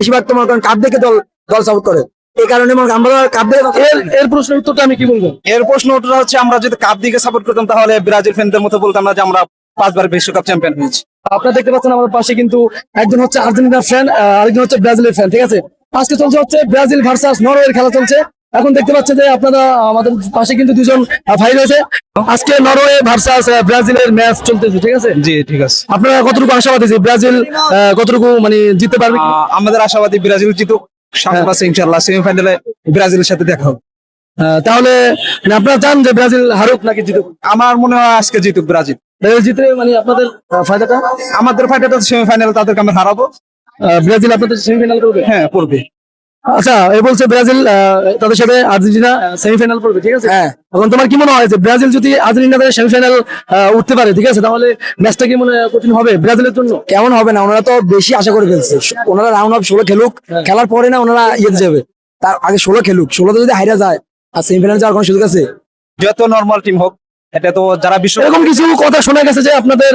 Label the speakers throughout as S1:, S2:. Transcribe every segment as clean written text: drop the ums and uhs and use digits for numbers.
S1: বেশিরভাগ তোমার কারণ কাপ দেখে দল দল সাপোর্ট করে। এই কারণে আমরা কাপ দেখে
S2: এর প্রশ্নের উত্তরটা আমি কি বলবো?
S3: এর প্রশ্ন ওটা হচ্ছে, আমরা যদি কাপ দিকে সাপোর্ট করতাম তাহলে ব্রাজিল ফ্যানদের মতো বলতাম না যে আমরা 5 বার বিশ্বকাপ চ্যাম্পিয়ন হয়েছি।
S2: আপনারা দেখতে পাচ্ছেন আমার পাশে কিন্তু একজন হচ্ছে আর্জেন্টিনার ফ্যান, আরেকজন হচ্ছে ব্রাজিলের ফ্যান। ঠিক আছে, আজকে চলছে হচ্ছে ব্রাজিল ভার্সাস নরওয়ের খেলা চলছে। এখন দেখতে পাচ্ছেন যে আপনারা আমাদের পাশে কিন্তু দুজন ভাই রয়েছে। আজকে নরওয়ে ভার্সাস ব্রাজিলের ম্যাচ চলতেছে। ঠিক আছে,
S3: জি ঠিক আছে।
S2: আপনারা কতটুকু আশাবাদী যে ব্রাজিল কতটুকু মানে জিততে পারবে?
S3: আমাদের আশাবাদী ব্রাজিল জিতুক, সামনে আছে ইনশাআল্লাহ সেমিফাইনালে ব্রাজিলের সাথে দেখা হবে।
S2: তাহলে মানে আপনারা চান যে ব্রাজিল হারুক নাকি জিতুক?
S3: আমার মনে হয় আজকে জিতুক ব্রাজিল।
S2: ব্রাজিল জিতলে মানে আপনাদের ফায়দাটা?
S3: আমাদের ফাইটাটা সেমিফাইনাল, তাদেরকে আমরা হারাবো।
S2: ব্রাজিল আপনাদের সেমিফাইনাল করবে?
S3: হ্যাঁ পড়বে।
S2: আচ্ছা, এ বলছে ব্রাজিল তাদের সাথে আর্জেন্টিনা সেমিফাইনাল করবে। ঠিক আছে,
S1: হ্যাঁ।
S2: এখন তোমার কি মনে হয় যে ব্রাজিল যদি আর্জেন্টিনার সেমিফাইনাল উঠতে পারে, ঠিক আছে, তাহলে ম্যাচটা কি মনে হয় কঠিন হবে ব্রাজিলের জন্য?
S1: কেমন হবে না, ওনারা তো বেশি আশা করে ফেলছে। ওনারা রাউন্ড অফ 16 খেলুক, খেলার পরে না ওনারা ইয়ে যাবে, তার আগে 16 খেলুক। 16তে যদি হাইরা যায় আর সেমিফাইনাল যাওয়ার কোনো সুযোগ আছে?
S3: যত নরমাল টিম হোক, এটা তো যারা বিশ্ব
S2: এরকম কিছু কথা শোনা গেছে যে আপনাদের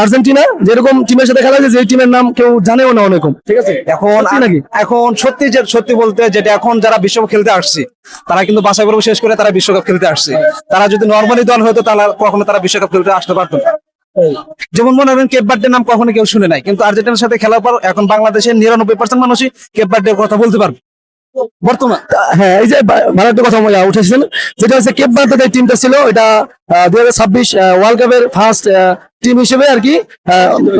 S2: আর্জেন্টিনা যেরকম টিমের সাথে খেলা হয়েছে, যে টিমের নাম কেউ জানেও না অনেকম। ঠিক আছে,
S3: এখন
S2: সত্যি নাকি?
S3: এখন সত্যি বলতে যেটা এখন যারা বিশ্বকাপ খেলতে আসছে তারা কিন্তু বাছাই পর্ব শেষ করে তারা বিশ্বকাপ খেলতে আসছে। তারা যদি নরমালি দল হতো তাহলে কখনো তারা বিশ্বকাপ খেলতে আসতে পারতো না। যেমন মনে করেন কেপ বার্ডের নাম কখনো কেউ শুনে নাই, কিন্তু আর্জেন্টিনার সাথে খেলার পর এখন বাংলাদেশের 99% মানুষই কেপ বার্ডের কথা বলতে পারবে বর্তমান।
S2: হ্যাঁ, এই যে ভালো একটা কথা উঠেছেন, যেটা হচ্ছে কেপ বার্ডে যে টিমটা ছিল, এটা 2026 ওয়ার্ল্ড কাপের ফার্স্ট টিম হিসেবে আর কি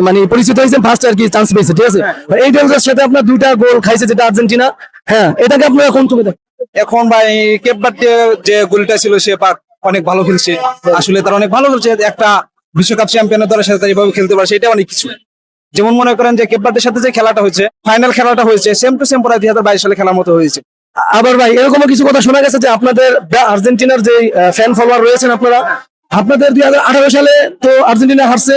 S2: মানে পরিচিত হয়েছে, ফার্স্ট আর কি চান্স পেয়েছে। ঠিক আছে, এই দলের সাথে আপনার 2টা গোল খাইছে যেটা আর্জেন্টিনা। হ্যাঁ, এটাকে আপনারা কোন চোখে দেখেন?
S3: এখন ভাই কেপ বার্ডে যে গোলটা ছিল সে অনেক ভালো খেলছে, আসলে তারা অনেক ভালো খেলছে। একটা বিশ্বকাপ চ্যাম্পিয়নের দলের সাথে এইভাবে খেলতে পারছে, এটা অনেক কিছু। যেমন মনে করেন যে কেপ বার্ডের সাথে যে খেলাটা হয়েছে, ফাইনাল খেলাটা হয়েছে সেম টু সেম প্রায় 2022 সালে খেলার মতো হয়েছে।
S2: আবার ভাই এরকমও কিছু কথা শোনা গেছে যে আপনাদের আর্জেন্টিনার যে ফ্যান ফলোয়ার রয়েছেন আপনারা, আপনাদের 2018 সালে তো আর্জেন্টিনা হারছে,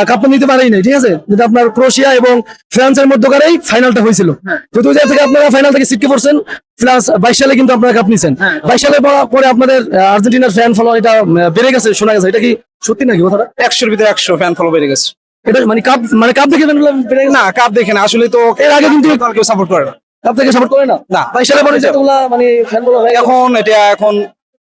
S2: কাপটা নিতে পারেই নাই। ঠিক আছে, যেটা আপনার ক্রোয়েশিয়া এবং ফ্রান্সের মধ্যকার এই ফাইনালটা হয়েছিল, যেহেতু ওই জায়গা থেকে আপনারা ফাইনাল থেকে ছিটকে পড়ছেন। প্লাস 22 সালে কিন্তু আপনারা কাপ নিছেন। 22 সালে পরে আপনাদের আর্জেন্টিনার ফ্যান ফলোয়ার এটা বেড়ে গেছে শোনা গেছে, এটা কি সত্যি নাকি কথাটা?
S3: 100-র ভিতরে 100 ফ্যান ফলো বেড়ে গেছে।
S2: এটা মানে কাপ দেখে বেড়ে গেছে
S3: না, কাপ দেখে না, আসলে তো
S2: এর আগে কিন্তু
S3: কেউ সাপোর্ট করে না।
S2: কাপ থেকে সাপোর্ট করে না।
S3: না।
S2: 22 সালে পরে যেগুলা মানে ফ্যান ফলোয়ার
S3: এখন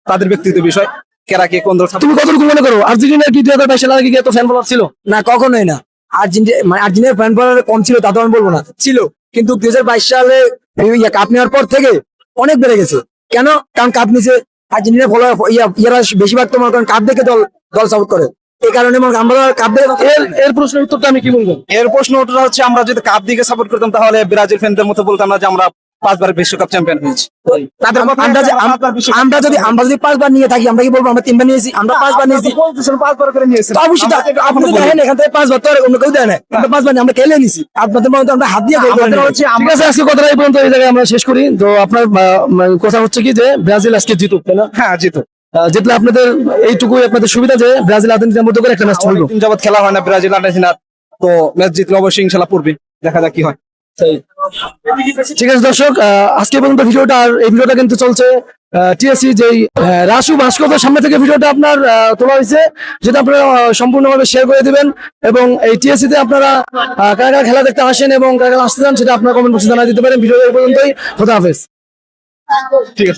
S3: তাদের ব্যক্তিগত বিষয়, কেরা কে কোন দল support
S2: তুমি কতটুকু মনে করো আর্জেন্টিনার কি 2022 সালে আগে কি এত ফ্যান ফলোয়ার ছিল?
S1: না, কখনোই না। আর্জেন্টিনার ফ্যান ফলোয়ার কম ছিল তা তো আমি বলবো না, ছিল। কিন্তু 2022 সালে কাপ নেওয়ার পর থেকে অনেক বেড়ে গেছে। কেন? কারণ কাপ নিচে আর্জেন্টিনার ফলোয়ার ইয়ারা বেশিরভাগ তোমার কারণ কাপ দেখে দল দল সাপোর্ট করে। এই কারণে আমরা কাপ দেখে
S2: এর প্রশ্নের উত্তরটা আমি কি বলবো?
S3: এর প্রশ্ন ওটা হচ্ছে, আমরা যদি কাপ দিকে সাপোর্ট করতাম তাহলে ব্রাজিল ফ্যানদের মতো বলতাম না যে আমরা 5 বার বিশ্বকাপ চ্যাম্পিয়ন হয়েছি।
S1: তাদের আমরা যদি 5 বার নিয়ে থাকি, আমরা কি বলবো আমরা 3 বার নিয়েছি? আমরা 5 বার নিয়েছি।
S3: 5 বার করে নিয়েছি।
S1: তো অবশ্যই আপনি দেখেন এখান থেকে 5 বার তো অন্য কেউ দেয় না। আমরা 5 বার নিয়ে আমরা খেলে নিছি। আপনাদের মতো আমরা হাত দিয়ে গোল করে নিয়েছি।
S2: ঠিক আছে, আজকে কথাটা এই পর্যন্ত, এই জায়গায় আমরা শেষ করি। তো আপনার কথা হচ্ছে কি যে ব্রাজিল আজকে জিতুক, তাই না?
S3: হ্যাঁ জিতো।
S2: জিতলে আপনাদের এইটুকুই আপনাদের সুবিধা যে ব্রাজিল আর্জেন্টিনার মধ্যে করে একটা ম্যাচ হইল।
S3: অনেকদিন যাবত খেলা হয় না ব্রাজিল আর্জেন্টিনা, তো ম্যাচ জিতলে অবশ্যই ইনশাআল্লাহ পড়বে, দেখা যাক কি হয়।
S2: ঠিক আছে দর্শক, আজকে পর্যন্ত ভিডিওটা, আর এই ভিডিওটা কিন্তু চলছে টিএসসি যেই রাসু ভাস্করের সামনে থেকে ভিডিওটা আপনার তোলা হয়েছে, যেটা আপনারা সম্পূর্ণভাবে শেয়ার করে দিবেন। এবং এই টিএসসি তে আপনারা কারা কারা খেলা দেখতে আসেন এবং কারা কারা আসতে চান সেটা আপনারা কমেন্ট বক্সে জানিয়ে দিতে পারেন। ভিডিও এই পর্যন্তই, খোদা হাফেজ।
S3: ঠিক আছে।